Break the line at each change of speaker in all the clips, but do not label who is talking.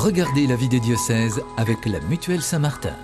Regardez la vie des diocèses avec la Mutuelle Saint-Martin.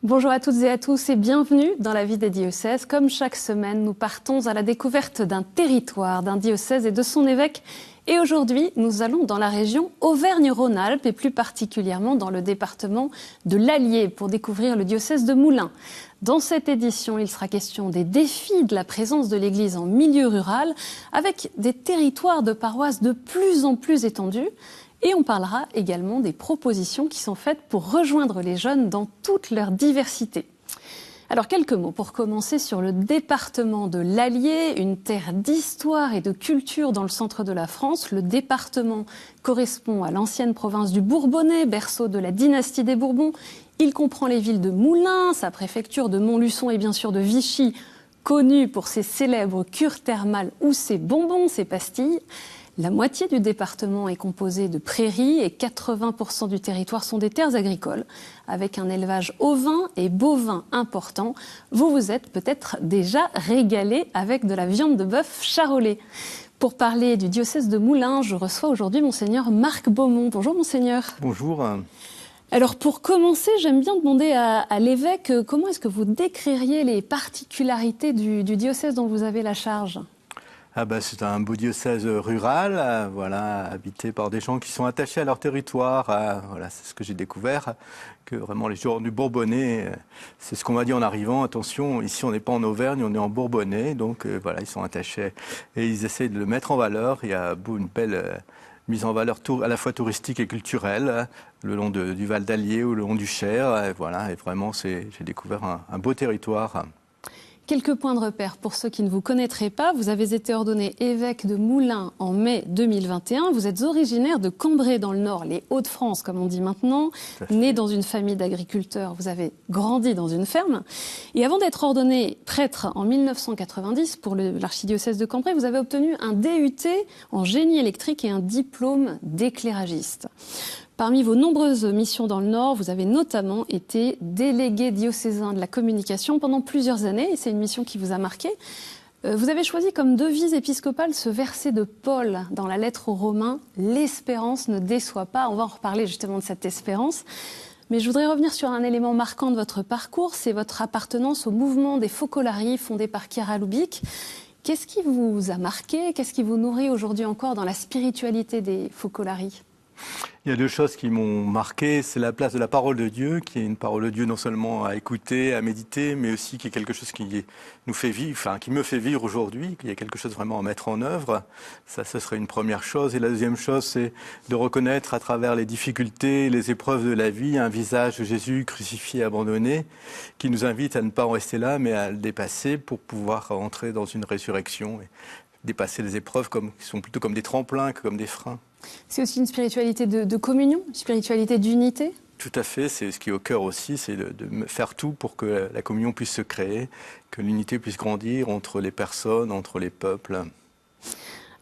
Bonjour à toutes et à tous et bienvenue dans la vie des diocèses. Comme chaque semaine, nous partons à la découverte d'un territoire, d'un diocèse et de son évêque. Et aujourd'hui, nous allons dans la région Auvergne-Rhône-Alpes et plus particulièrement dans le département de l'Allier pour découvrir le diocèse de Moulins. Dans cette édition, il sera question des défis de la présence de l'Église en milieu rural avec des territoires de paroisses de plus en plus étendus. Et on parlera également des propositions qui sont faites pour rejoindre les jeunes dans toute leur diversité. Alors quelques mots pour commencer sur le département de l'Allier, une terre d'histoire et de culture dans le centre de la France. Le département correspond à l'ancienne province du Bourbonnais, berceau de la dynastie des Bourbons. Il comprend les villes de Moulins, sa préfecture de Montluçon et bien sûr de Vichy, connue pour ses célèbres cures thermales ou ses bonbons, ses pastilles. La moitié du département est composée de prairies et 80% du territoire sont des terres agricoles, avec un élevage ovin et bovin important. Vous vous êtes peut-être déjà régalé avec de la viande de bœuf charolais. Pour parler du diocèse de Moulins, je reçois aujourd'hui Monseigneur Marc Beaumont. Bonjour Monseigneur.
Bonjour.
Alors pour commencer, j'aime bien demander à l'évêque comment est-ce que vous décririez les particularités du diocèse dont vous avez la charge ?
C'est un beau diocèse rural, habité par des gens qui sont attachés à leur territoire. C'est ce que j'ai découvert, que vraiment les gens du Bourbonnais, c'est ce qu'on m'a dit en arrivant. Attention, ici on n'est pas en Auvergne, on est en Bourbonnais, donc ils sont attachés et ils essaient de le mettre en valeur. Il y a une belle mise en valeur à la fois touristique et culturelle, le long du Val d'Allier ou le long du Cher. Et vraiment j'ai découvert un beau territoire.
Quelques points de repère pour ceux qui ne vous connaîtraient pas. Vous avez été ordonné évêque de Moulins en mai 2021. Vous êtes originaire de Cambrai dans le Nord, les Hauts-de-France comme on dit maintenant. Né dans une famille d'agriculteurs, vous avez grandi dans une ferme. Et avant d'être ordonné prêtre en 1990 pour l'archidiocèse de Cambrai, vous avez obtenu un DUT en génie électrique et un diplôme d'éclairagiste. Parmi vos nombreuses missions dans le Nord, vous avez notamment été délégué diocésain de la communication pendant plusieurs années, et c'est une mission qui vous a marqué. Vous avez choisi comme devise épiscopale ce verset de Paul dans la lettre aux Romains, « L'espérance ne déçoit pas ». On va en reparler justement de cette espérance. Mais je voudrais revenir sur un élément marquant de votre parcours, c'est votre appartenance au mouvement des Focolari fondé par Chiara Lubich. Qu'est-ce qui vous a marqué? Qu'est-ce qui vous nourrit aujourd'hui encore dans la spiritualité des Focolari?
Il y a deux choses qui m'ont marqué, c'est la place de la parole de Dieu, qui est une parole de Dieu non seulement à écouter, à méditer, mais aussi qui est quelque chose qui nous fait vivre, qui me fait vivre aujourd'hui, qu'il y a quelque chose vraiment à mettre en œuvre. Ça, ce serait une première chose. Et la deuxième chose, c'est de reconnaître à travers les difficultés, les épreuves de la vie, un visage de Jésus crucifié, abandonné, qui nous invite à ne pas en rester là, mais à le dépasser pour pouvoir entrer dans une résurrection et dépasser les épreuves qui sont plutôt comme des tremplins que comme des freins.
C'est aussi une spiritualité de communion, une spiritualité d'unité?
Tout à fait, c'est ce qui est au cœur aussi, c'est de faire tout pour que la communion puisse se créer, que l'unité puisse grandir entre les personnes, entre les peuples.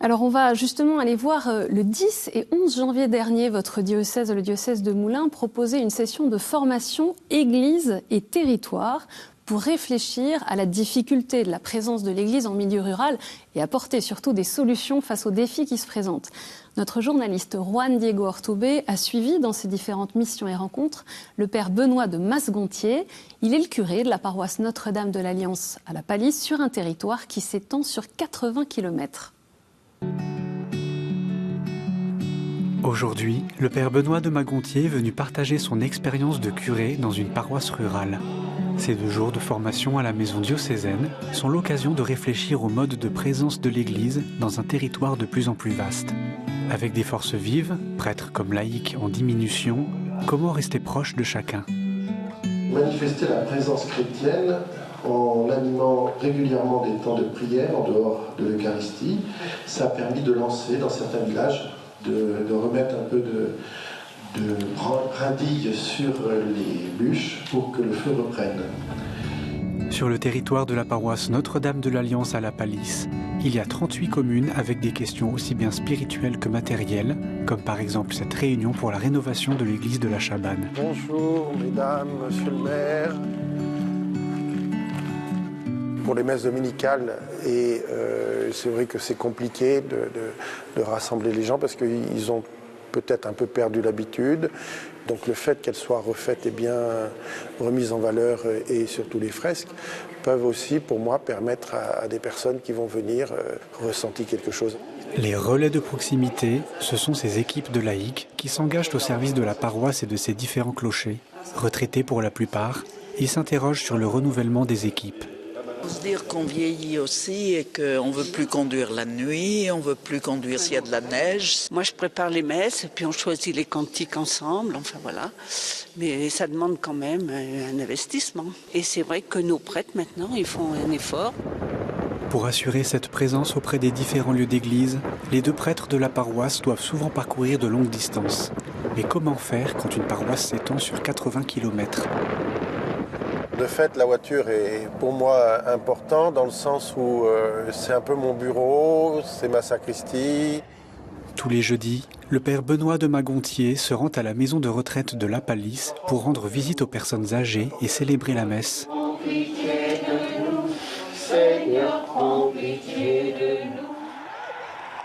Alors on va justement aller voir le 10 et 11 janvier dernier, votre diocèse, le diocèse de Moulins, proposer une session de formation Église et territoire pour réfléchir à la difficulté de la présence de l'Église en milieu rural et apporter surtout des solutions face aux défis qui se présentent. Notre journaliste Juan Diego Ortubé a suivi dans ses différentes missions et rencontres le père Benoît de Masgontier. Il est le curé de la paroisse Notre-Dame de l'Alliance à la Palisse sur un territoire qui s'étend sur 80 km.
Aujourd'hui, le père Benoît de Masgontier est venu partager son expérience de curé dans une paroisse rurale. Ces 2 jours de formation à la maison diocésaine sont l'occasion de réfléchir au mode de présence de l'Église dans un territoire de plus en plus vaste. Avec des forces vives, prêtres comme laïcs en diminution, comment rester proche de chacun?
Manifester la présence chrétienne en animant régulièrement des temps de prière en dehors de l'Eucharistie, ça a permis de lancer dans certains villages, de remettre un peu de brindilles sur les bûches pour que le feu reprenne.
Sur le territoire de la paroisse Notre-Dame de l'Alliance à La Palisse, il y a 38 communes avec des questions aussi bien spirituelles que matérielles, comme par exemple cette réunion pour la rénovation de l'église de la Chabanne.
Bonjour mesdames, monsieur le maire. Pour les messes dominicales, et c'est vrai que c'est compliqué de rassembler les gens parce qu'ils ont peut-être un peu perdu l'habitude. Donc le fait qu'elles soient refaites et bien remises en valeur et surtout les fresques peuvent aussi pour moi permettre à des personnes qui vont venir ressentir quelque chose.
Les relais de proximité, ce sont ces équipes de laïcs qui s'engagent au service de la paroisse et de ses différents clochers. Retraités pour la plupart, ils s'interrogent sur le renouvellement des équipes.
Il faut se dire qu'on vieillit aussi et qu'on ne veut plus conduire la nuit, on ne veut plus conduire s'il y a de la neige.
Moi, je prépare les messes et puis on choisit les cantiques ensemble, enfin voilà. Mais ça demande quand même un investissement. Et c'est vrai que nos prêtres, maintenant, ils font un effort.
Pour assurer cette présence auprès des différents lieux d'église, les 2 prêtres de la paroisse doivent souvent parcourir de longues distances. Mais comment faire quand une paroisse s'étend sur 80 km ?
De fait, la voiture est pour moi important dans le sens où c'est un peu mon bureau, c'est ma sacristie.
Tous les jeudis, le père Benoît de Magontier se rend à la maison de retraite de La Palisse pour rendre visite aux personnes âgées et célébrer la messe.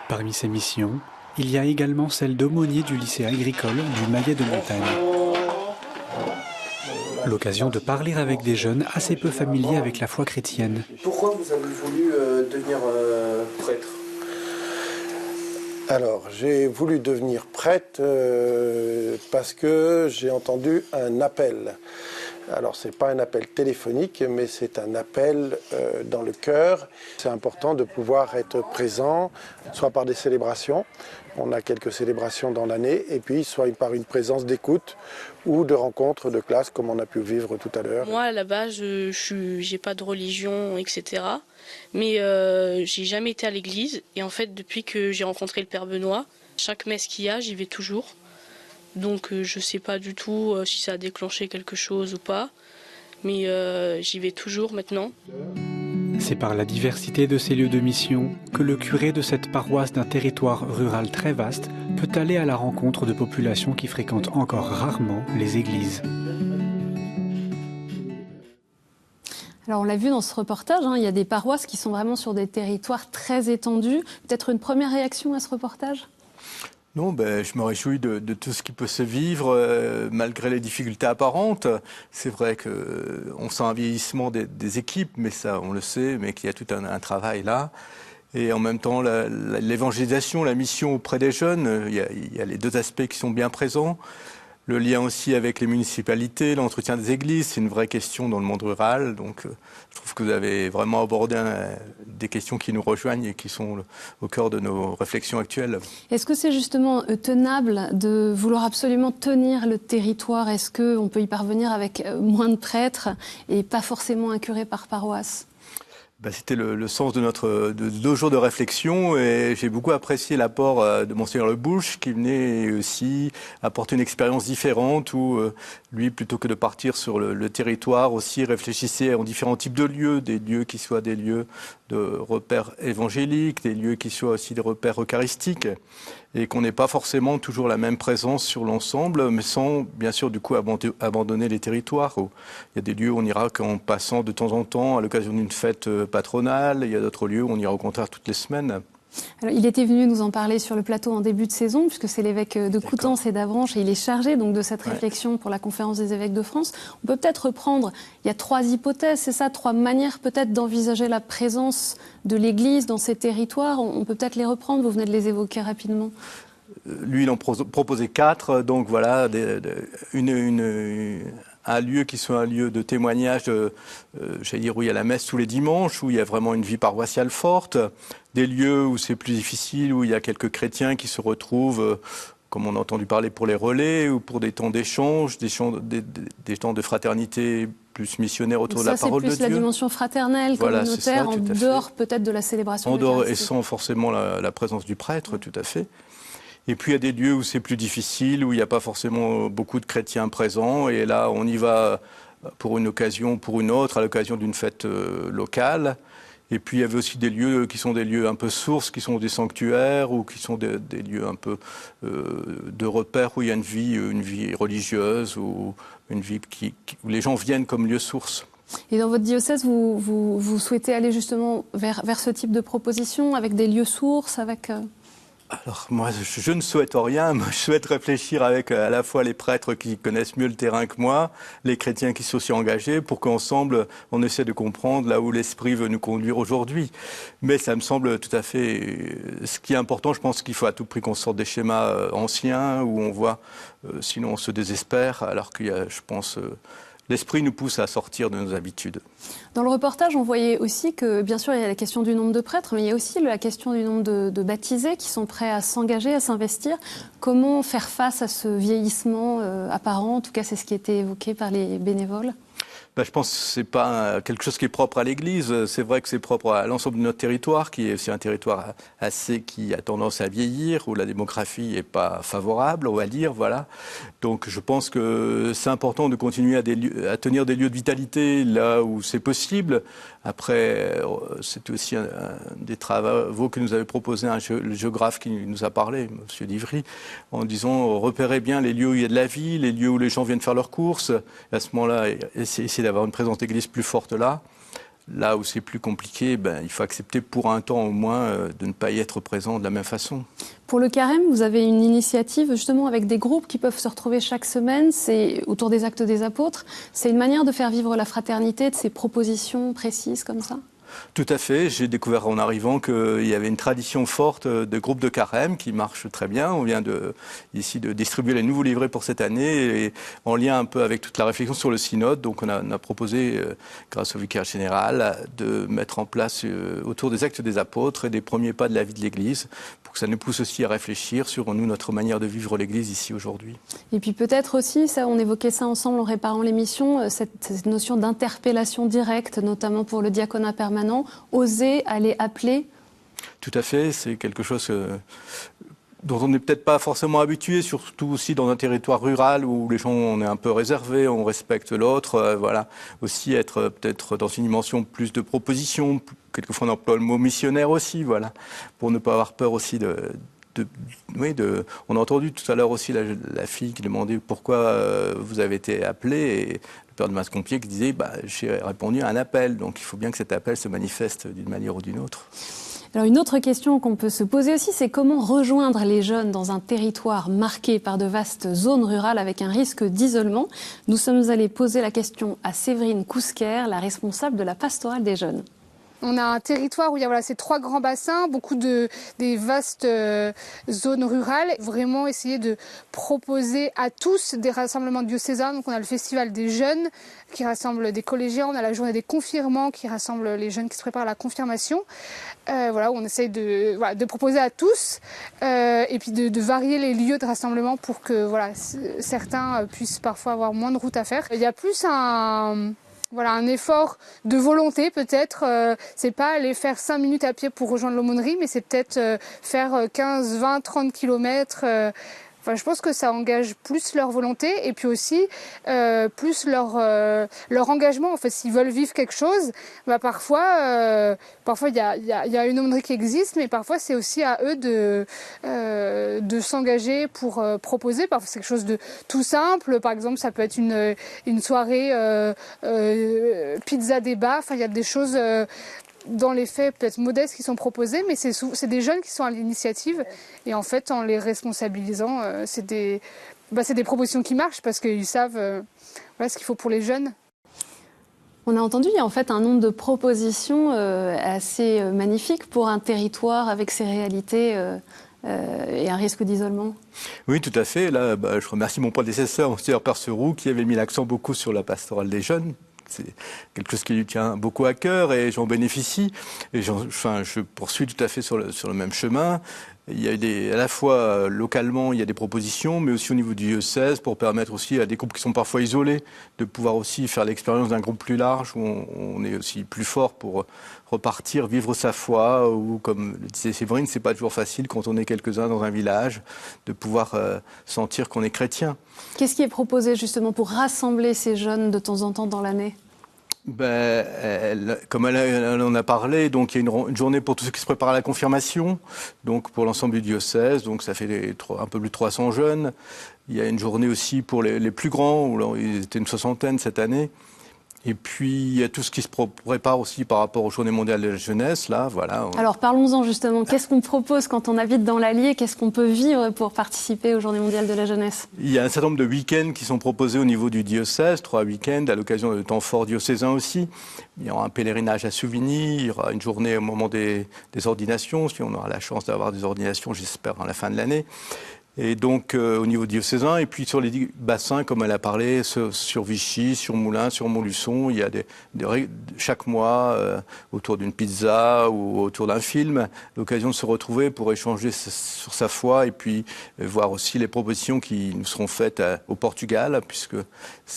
Parmi ses missions, il y a également celle d'aumônier du lycée agricole du Maillet de Montagne. L'occasion de parler avec des jeunes assez peu familiers avec la foi chrétienne.
Pourquoi vous avez voulu devenir prêtre ?
Alors, j'ai voulu devenir prêtre parce que j'ai entendu un appel. Alors, ce n'est pas un appel téléphonique, mais c'est un appel dans le cœur. C'est important de pouvoir être présent, soit par des célébrations, on a quelques célébrations dans l'année, et puis soit par une présence d'écoute ou de rencontres de classe, comme on a pu vivre tout à l'heure.
Moi, à la base, je n'ai pas de religion, etc. Mais j'ai jamais été à l'église. Et en fait, depuis que j'ai rencontré le Père Benoît, chaque messe qu'il y a, j'y vais toujours. Donc je ne sais pas du tout si ça a déclenché quelque chose ou pas. Mais j'y vais toujours maintenant.
C'est par la diversité de ces lieux de mission que le curé de cette paroisse d'un territoire rural très vaste peut aller à la rencontre de populations qui fréquentent encore rarement les églises.
Alors on l'a vu dans ce reportage, il y a des paroisses qui sont vraiment sur des territoires très étendus. Peut-être une première réaction à ce reportage ?
Non, je me réjouis de tout ce qui peut se vivre malgré les difficultés apparentes. C'est vrai qu'on sent un vieillissement des équipes, mais ça, on le sait, mais qu'il y a tout un travail là. Et en même temps, l'évangélisation, la mission auprès des jeunes, il y a les 2 aspects qui sont bien présents. Le lien aussi avec les municipalités, l'entretien des églises, c'est une vraie question dans le monde rural. Donc je trouve que vous avez vraiment abordé des questions qui nous rejoignent et qui sont au cœur de nos réflexions actuelles.
Est-ce que c'est justement tenable de vouloir absolument tenir le territoire ? Est-ce qu'on peut y parvenir avec moins de prêtres et pas forcément un curé par paroisse ?
C'était le sens de de 2 jours de réflexion et j'ai beaucoup apprécié l'apport de Monseigneur Le Bouche qui venait aussi apporter une expérience différente où lui, plutôt que de partir sur le territoire, aussi réfléchissait en différents types de lieux, des lieux qui soient des lieux de repères évangéliques, des lieux qui soient aussi des repères eucharistiques et qu'on n'ait pas forcément toujours la même présence sur l'ensemble, mais sans, bien sûr, du coup, abandonner les territoires. Il y a des lieux où on ira qu'en passant de temps en temps à l'occasion d'une fête patronale, il y a d'autres lieux où on ira au contraire toutes les semaines.
Alors, il était venu nous en parler sur le plateau en début de saison, puisque c'est l'évêque de Coutances et d'Avranches, et il est chargé donc de cette réflexion pour la conférence des évêques de France. On peut peut-être reprendre, il y a 3 hypothèses, c'est ça, 3 manières peut-être d'envisager la présence de l'Église dans ces territoires. On peut peut-être les reprendre, vous venez de les évoquer rapidement.
Lui, il en proposait 4, donc voilà, un lieu qui soit un lieu de témoignage, j'allais dire où il y a la messe tous les dimanches, où il y a vraiment une vie paroissiale forte, des lieux où c'est plus difficile, où il y a quelques chrétiens qui se retrouvent, comme on a entendu parler pour les relais, ou pour des temps d'échange, des temps de fraternité plus missionnaires autour de la parole de Dieu.
C'est plus la dimension fraternelle, communautaire, en dehors peut-être de la célébration.
En dehors et sans forcément la présence du prêtre, tout à fait. Et puis il y a des lieux où c'est plus difficile, où il n'y a pas forcément beaucoup de chrétiens présents. Et là, on y va pour une occasion, pour une autre, à l'occasion d'une fête locale. Et puis il y avait aussi des lieux qui sont des lieux un peu sources, qui sont des sanctuaires ou qui sont des lieux un peu de repères où il y a une vie religieuse ou une vie où les gens viennent comme lieu source.
Et dans votre diocèse, vous souhaitez aller justement vers ce type de proposition, avec des lieux sources, avec...
Alors moi, je ne souhaite rien. Moi, je souhaite réfléchir avec à la fois les prêtres qui connaissent mieux le terrain que moi, les chrétiens qui sont aussi engagés, pour qu'ensemble, on essaie de comprendre là où l'Esprit veut nous conduire aujourd'hui. Mais ça me semble tout à fait... Ce qui est important, je pense qu'il faut à tout prix qu'on sorte des schémas anciens, où on voit, sinon on se désespère, alors qu'il y a, je pense... L'esprit nous pousse à sortir de nos habitudes.
Dans le reportage, on voyait aussi que, bien sûr, il y a la question du nombre de prêtres, mais il y a aussi la question du nombre de baptisés qui sont prêts à s'engager, à s'investir. Comment faire face à ce vieillissement apparent? En tout cas, c'est ce qui était évoqué par les bénévoles.
Je pense que ce n'est pas quelque chose qui est propre à l'Église. C'est vrai que c'est propre à l'ensemble de notre territoire, qui est aussi un territoire qui a tendance à vieillir, où la démographie n'est pas favorable, on va dire. Voilà. Donc je pense que c'est important de continuer à tenir des lieux de vitalité là où c'est possible. Après, c'est aussi un des travaux que nous avait proposé le géographe qui nous a parlé, M. Divry, en disant repérez bien les lieux où il y a de la vie, les lieux où les gens viennent faire leurs courses. À ce moment-là, essayer d'avoir une présence d'église plus forte là. Là où c'est plus compliqué, il faut accepter pour un temps au moins de ne pas y être présent de la même façon.
Pour le Carême, vous avez une initiative justement avec des groupes qui peuvent se retrouver chaque semaine. C'est autour des actes des apôtres. C'est une manière de faire vivre la fraternité, de ces propositions précises comme ça?
Tout à fait. J'ai découvert en arrivant qu'il y avait une tradition forte de groupes de carême qui marche très bien. On vient ici de distribuer les nouveaux livrets pour cette année et en lien un peu avec toute la réflexion sur le synode. Donc on a proposé, grâce au vicaire général, de mettre en place autour des actes des apôtres et des premiers pas de la vie de l'Église pour que ça nous pousse aussi à réfléchir sur notre manière de vivre l'Église ici aujourd'hui.
Et puis peut-être aussi, ça, on évoquait ça ensemble en réparant l'émission, cette notion d'interpellation directe, notamment pour le diaconat permanent. Oser aller appeler.
Tout à fait, c'est quelque chose dont on n'est peut-être pas forcément habitué, surtout aussi dans un territoire rural où les gens, on est un peu réservés, on respecte l'autre, voilà. Aussi être peut-être dans une dimension plus de proposition, quelquefois on emploie le mot missionnaire aussi, voilà, pour ne pas avoir peur aussi on a entendu tout à l'heure aussi la fille qui demandait pourquoi vous avez été appelé et le père de Mascompier qui disait j'ai répondu à un appel, donc il faut bien que cet appel se manifeste d'une manière ou d'une autre.
Alors une autre question qu'on peut se poser aussi, c'est comment rejoindre les jeunes dans un territoire marqué par de vastes zones rurales avec un risque d'isolement. Nous sommes allés poser la question à Séverine Cousquer, la responsable de la pastorale des jeunes.
On a un territoire où il y a ces 3 grands bassins, beaucoup des vastes zones rurales. Vraiment essayer de proposer à tous des rassemblements diocésains. Donc on a le festival des jeunes qui rassemble des collégiens, on a la journée des confirmants qui rassemble les jeunes qui se préparent à la confirmation. Où on essaye de proposer à tous et puis de varier les lieux de rassemblement pour que certains puissent parfois avoir moins de route à faire. Il y a plus un effort de volonté peut-être. C'est pas aller faire 5 minutes à pied pour rejoindre l'aumônerie, mais c'est peut-être faire 15, 20, 30 kilomètres. Je pense que ça engage plus leur volonté et puis aussi plus leur engagement. En fait, s'ils veulent vivre quelque chose, parfois il y a une aumônerie qui existe, mais parfois c'est aussi à eux de s'engager pour proposer. Parfois c'est quelque chose de tout simple. Par exemple, ça peut être une soirée pizza débat. Il y a des choses dans les faits peut-être modestes qui sont proposés, mais c'est des jeunes qui sont à l'initiative et en fait en les responsabilisant, c'est des propositions qui marchent parce qu'ils savent ce qu'il faut pour les jeunes.
On a entendu, il y a en fait un nombre de propositions assez magnifiques pour un territoire avec ses réalités et un risque d'isolement.
Oui, tout à fait. Là, je remercie mon prédécesseur, Monseigneur Perceroux, qui avait mis l'accent beaucoup sur la pastorale des jeunes. C'est quelque chose qui lui tient beaucoup à cœur et j'en bénéficie. Et je poursuis tout à fait sur le même chemin. il y a à la fois localement, il y a des propositions, mais aussi au niveau du diocèse pour permettre aussi à des groupes qui sont parfois isolés de pouvoir aussi faire l'expérience d'un groupe plus large où on est aussi plus fort pour repartir, vivre sa foi, ou comme le disait Séverine, c'est pas toujours facile quand on est quelques-uns dans un village de pouvoir sentir qu'on est chrétien.
Qu'est-ce qui est proposé justement pour rassembler ces jeunes de temps en temps dans l'année ?
Comme elle en a parlé, donc il y a une journée pour tous ceux qui se préparent à la confirmation, donc pour l'ensemble du diocèse, donc ça fait un peu plus de 300 jeunes. Il y a une journée aussi pour les plus grands, où là, ils étaient une 60aine cette année. Et puis, il y a tout ce qui se prépare aussi par rapport aux Journées mondiales de la jeunesse, là, voilà.
Alors, parlons-en justement. Qu'est-ce qu'on propose quand on habite dans l'Allier ? Qu'est-ce qu'on peut vivre pour participer aux Journées mondiales de la jeunesse ?
Il y a un certain nombre de week-ends qui sont proposés au niveau du diocèse, 3 week-ends, à l'occasion de temps forts diocésains aussi. Il y aura un pèlerinage à Souvigny, il y aura une journée au moment des ordinations, si on aura la chance d'avoir des ordinations, j'espère, à la fin de l'année. Et donc au niveau diocésain, et puis sur les bassins, comme elle a parlé, sur Vichy, sur Moulins, sur Montluçon, il y a chaque mois, autour d'une pizza ou autour d'un film, l'occasion de se retrouver pour échanger sur sa foi et puis voir aussi les propositions qui nous seront faites au Portugal, puisque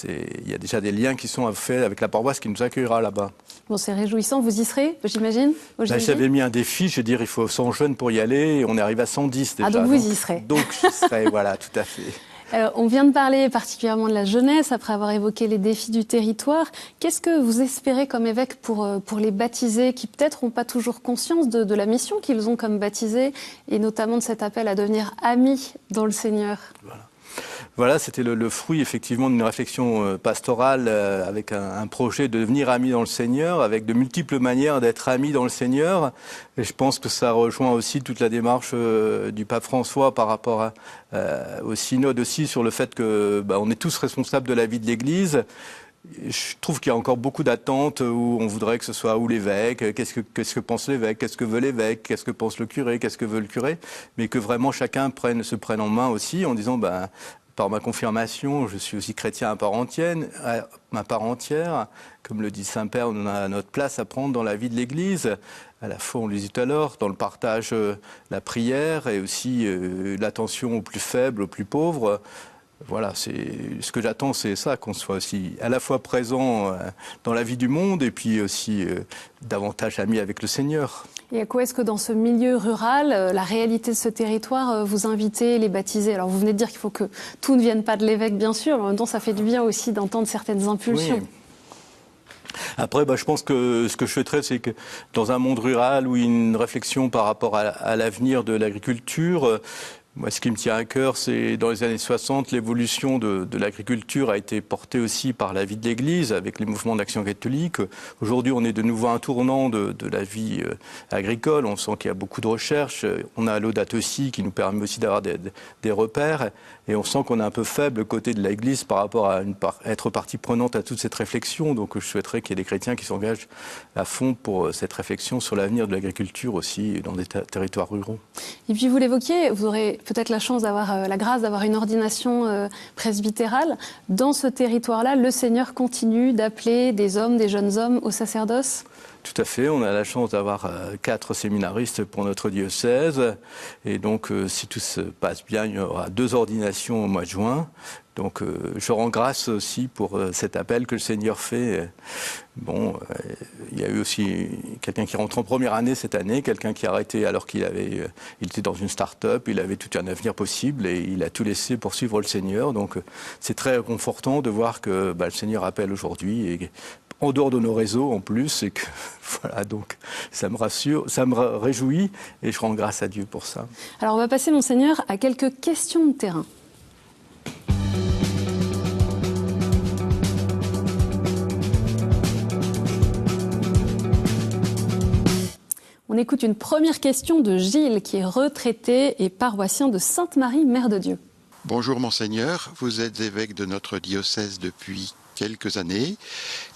il y a déjà des liens qui sont faits avec la paroisse qui nous accueillera là-bas.
Bon, c'est réjouissant. Vous y serez, j'imagine ?
J'avais mis un défi, je veux dire, il faut 100 jeunes pour y aller, et on est arrivé à 110 déjà.
Ah, donc vous y serez.
Donc j'y serai, voilà, tout à fait.
On vient de parler particulièrement de la jeunesse, après avoir évoqué les défis du territoire. Qu'est-ce que vous espérez comme évêque pour les baptisés qui peut-être n'ont pas toujours conscience de la mission qu'ils ont comme baptisés, et notamment de cet appel à devenir amis dans le Seigneur ?
Voilà, c'était le fruit effectivement d'une réflexion pastorale avec un projet de devenir ami dans le Seigneur, avec de multiples manières d'être ami dans le Seigneur. Et je pense que ça rejoint aussi toute la démarche du pape François par rapport au synode aussi, sur le fait que on est tous responsables de la vie de l'Église. Je trouve qu'il y a encore beaucoup d'attentes où on voudrait que ce soit où l'évêque, qu'est-ce que pense l'évêque, qu'est-ce que veut l'évêque, qu'est-ce que pense le curé, qu'est-ce que veut le curé, mais que vraiment chacun se prenne en main aussi en disant par ma confirmation, je suis aussi chrétien à part entière. Comme le dit Saint-Père, on a notre place à prendre dans la vie de l'Église. À la fois, on le disait tout à l'heure, dans le partage, la prière et aussi l'attention aux plus faibles, aux plus pauvres. Voilà, ce que j'attends, c'est ça, qu'on soit aussi à la fois présent dans la vie du monde et puis aussi davantage amis avec le Seigneur.
Et à quoi est-ce que dans ce milieu rural, la réalité de ce territoire, vous invitez les baptisés ? Alors vous venez de dire qu'il faut que tout ne vienne pas de l'évêque, bien sûr, mais en même temps, ça fait du bien aussi d'entendre certaines impulsions.
Oui. Après, je pense que ce que je souhaiterais, c'est que dans un monde rural où il y a une réflexion par rapport à l'avenir de l'agriculture, moi, ce qui me tient à cœur, c'est dans les années 60, l'évolution de l'agriculture a été portée aussi par la vie de l'Église, avec les mouvements d'action catholique. Aujourd'hui, on est de nouveau à un tournant de la vie agricole. On sent qu'il y a beaucoup de recherches. On a Laudato Si qui nous permet aussi d'avoir des repères. Et on sent qu'on est un peu faible côté de l'Église par rapport à être partie prenante à toute cette réflexion. Donc, je souhaiterais qu'il y ait des chrétiens qui s'engagent à fond pour cette réflexion sur l'avenir de l'agriculture aussi dans des territoires ruraux.
Et puis, vous l'évoquiez, vous aurez peut-être la chance d'avoir la grâce d'avoir une ordination presbytérale. Dans ce territoire-là, le Seigneur continue d'appeler des hommes, des jeunes hommes au sacerdoce ?
Tout à fait, on a la chance d'avoir 4 séminaristes pour notre diocèse. Et donc, si tout se passe bien, il y aura 2 ordinations au mois de juin. Donc, je rends grâce aussi pour cet appel que le Seigneur fait. Il y a eu aussi quelqu'un qui rentre en première année cette année, quelqu'un qui a arrêté alors il était dans une start-up, il avait tout un avenir possible et il a tout laissé pour suivre le Seigneur. Donc, c'est très réconfortant de voir que le Seigneur appelle aujourd'hui et en dehors de nos réseaux en plus, et que voilà, donc ça me rassure, ça me réjouit et je rends grâce à Dieu pour ça.
Alors on va passer, Monseigneur, à quelques questions de terrain. On écoute une première question de Gilles, qui est retraité et paroissien de Sainte-Marie, Mère de Dieu.
Bonjour Monseigneur, vous êtes évêque de notre diocèse depuis quelques années.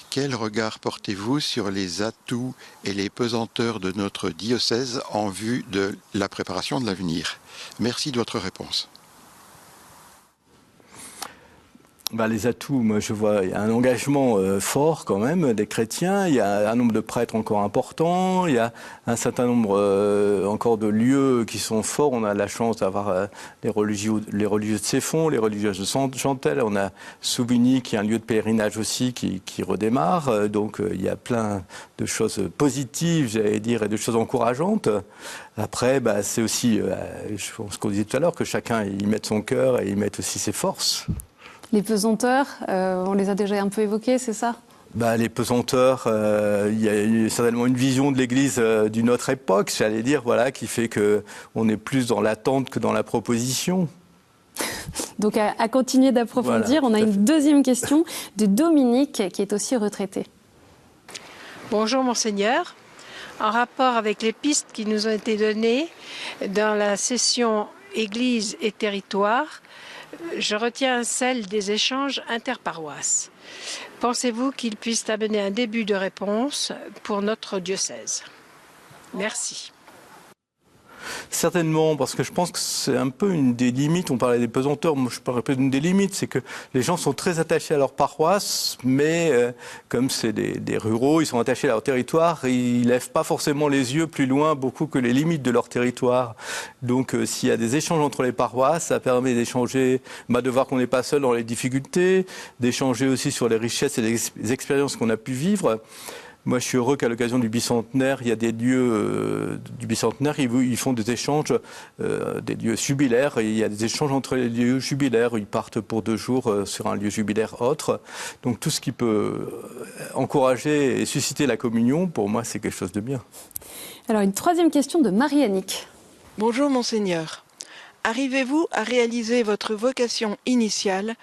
Quel regard portez-vous sur les atouts et les pesanteurs de notre diocèse en vue de la préparation de l'avenir ? Merci de votre réponse.
Les atouts, moi je vois, il y a un engagement fort quand même des chrétiens, il y a un nombre de prêtres encore important, il y a un certain nombre encore de lieux qui sont forts. On a la chance d'avoir les religieux de Céphon, les religieuses de Chantelle, on a Souvigny qui est un lieu de pèlerinage aussi qui redémarre, donc il y a plein de choses positives, j'allais dire, et de choses encourageantes. Après, c'est aussi, je pense qu'on disait tout à l'heure, que chacun y mette son cœur et y mette aussi ses forces.
Les pesanteurs, on les a déjà un peu évoqués, c'est ça ?
Les pesanteurs, il y a certainement une vision de l'Église d'une autre époque, j'allais dire, voilà, qui fait qu'on est plus dans l'attente que dans la proposition.
Donc à continuer d'approfondir, on a une deuxième question de Dominique, qui est aussi retraité.
Bonjour Monseigneur. En rapport avec les pistes qui nous ont été données dans la session Église et territoire, je retiens celle des échanges interparoisses. Pensez-vous qu'ils puissent amener un début de réponse pour notre diocèse? Merci.
Certainement, parce que je pense que c'est un peu une des limites. On parlait des pesanteurs, moi je parlerais d'une des limites, c'est que les gens sont très attachés à leur paroisse, mais comme c'est des ruraux, ils sont attachés à leur territoire, ils ne lèvent pas forcément les yeux plus loin beaucoup que les limites de leur territoire. Donc s'il y a des échanges entre les paroisses, ça permet d'échanger, de voir qu'on n'est pas seul dans les difficultés, d'échanger aussi sur les richesses et les expériences qu'on a pu vivre. Moi, je suis heureux qu'à l'occasion du bicentenaire, il y a des lieux du bicentenaire, ils font des échanges, des lieux jubilaires. Et il y a des échanges entre les lieux jubilaires. Ils partent pour 2 jours sur un lieu jubilaire autre. Donc tout ce qui peut encourager et susciter la communion, pour moi, c'est quelque chose de bien.
Alors, une troisième question de Marie-Annick.
Bonjour, Monseigneur. Arrivez-vous à réaliser votre vocation initiale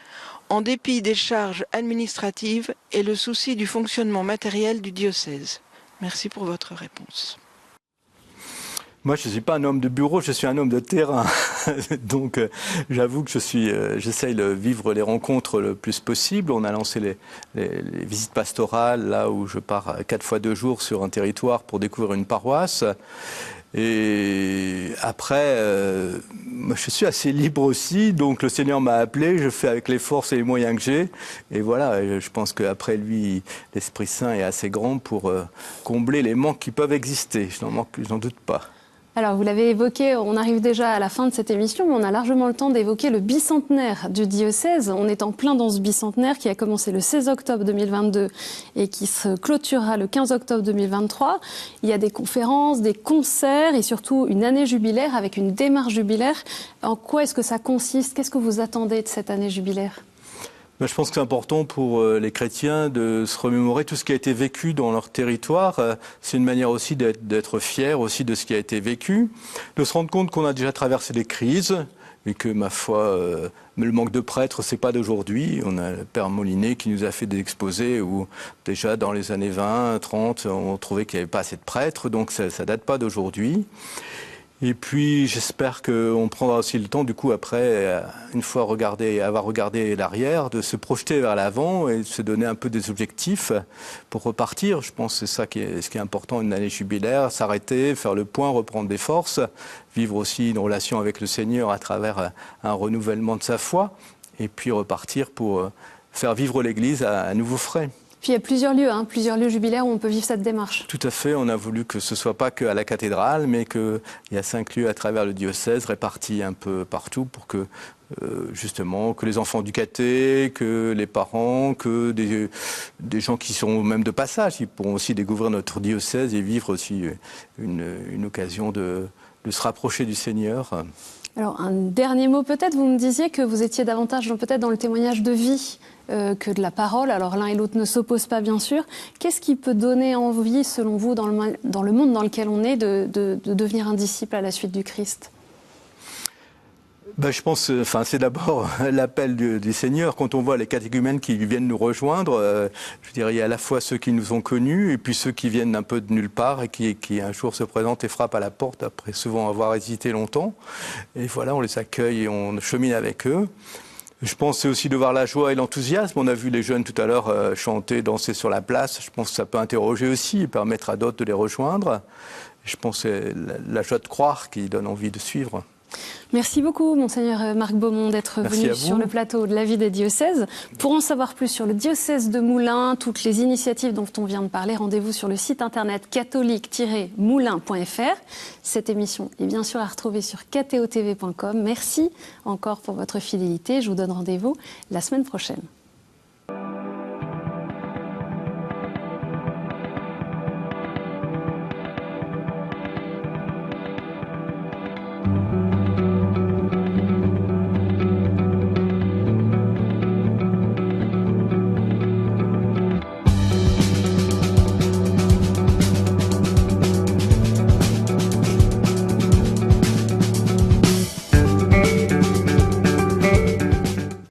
en dépit des charges administratives et le souci du fonctionnement matériel du diocèse? Merci pour votre réponse.
Moi, je ne suis pas un homme de bureau, je suis un homme de terrain. Donc, j'avoue que j'essaye de vivre les rencontres le plus possible. On a lancé les visites pastorales, là où je pars 4 fois 2 jours sur un territoire pour découvrir une paroisse. Et après, je suis assez libre aussi, donc le Seigneur m'a appelé, je fais avec les forces et les moyens que j'ai. Et voilà, je pense qu'après lui, l'Esprit Saint est assez grand pour combler les manques qui peuvent exister. Je n'en doute pas.
Alors, vous l'avez évoqué, on arrive déjà à la fin de cette émission, mais on a largement le temps d'évoquer le bicentenaire du diocèse. On est en plein dans ce bicentenaire qui a commencé le 16 octobre 2022 et qui se clôturera le 15 octobre 2023. Il y a des conférences, des concerts et surtout une année jubilaire avec une démarche jubilaire. En quoi est-ce que ça consiste? Qu'est-ce que vous attendez de cette année jubilaire?
Je pense que c'est important pour les chrétiens de se remémorer tout ce qui a été vécu dans leur territoire. C'est une manière aussi d'être fier aussi de ce qui a été vécu, de se rendre compte qu'on a déjà traversé des crises et que, ma foi, le manque de prêtres, c'est pas d'aujourd'hui. On a le Père Molinet qui nous a fait des exposés où déjà dans les années 20, 30, on trouvait qu'il n'y avait pas assez de prêtres, donc ça date pas d'aujourd'hui. Et puis j'espère qu'on prendra aussi le temps, du coup, après, une fois avoir regardé l'arrière, de se projeter vers l'avant et de se donner un peu des objectifs pour repartir. Je pense que c'est ça ce qui est important, une année jubilaire, s'arrêter, faire le point, reprendre des forces, vivre aussi une relation avec le Seigneur à travers un renouvellement de sa foi, et puis repartir pour faire vivre l'Église à nouveau frais.
Puis il y a plusieurs lieux jubilaires où on peut vivre cette démarche.
Tout à fait, on a voulu que ce ne soit pas qu'à la cathédrale, mais qu'il y a 5 lieux à travers le diocèse répartis un peu partout pour que, justement, que les enfants du caté, que les parents, que des gens qui sont même de passage, ils pourront aussi découvrir notre diocèse et vivre aussi une occasion de se rapprocher du Seigneur.
Alors, un dernier mot peut-être, vous me disiez que vous étiez davantage peut-être dans le témoignage de vie que de la parole. Alors l'un et l'autre ne s'opposent pas bien sûr. Qu'est-ce qui peut donner envie, selon vous, dans le monde dans lequel on est, de devenir un disciple à la suite du Christ ?
Je pense, c'est d'abord l'appel du Seigneur. Quand on voit les catéchumènes qui viennent nous rejoindre, je dirais, il y a à la fois ceux qui nous ont connus et puis ceux qui viennent un peu de nulle part et qui un jour se présentent et frappent à la porte après souvent avoir hésité longtemps. Et voilà, on les accueille et on chemine avec eux. Je pense c'est aussi de voir la joie et l'enthousiasme. On a vu les jeunes tout à l'heure chanter, danser sur la place. Je pense que ça peut interroger aussi et permettre à d'autres de les rejoindre. Je pense que c'est la joie de croire qui donne envie de suivre.
Merci beaucoup, Monseigneur Marc Beaumont, d'être venu sur le plateau de la vie des diocèses. Pour en savoir plus sur le diocèse de Moulins, toutes les initiatives dont on vient de parler, rendez-vous sur le site internet catholique-moulins.fr. Cette émission est bien sûr à retrouver sur ktotv.com. Merci encore pour votre fidélité. Je vous donne rendez-vous la semaine prochaine.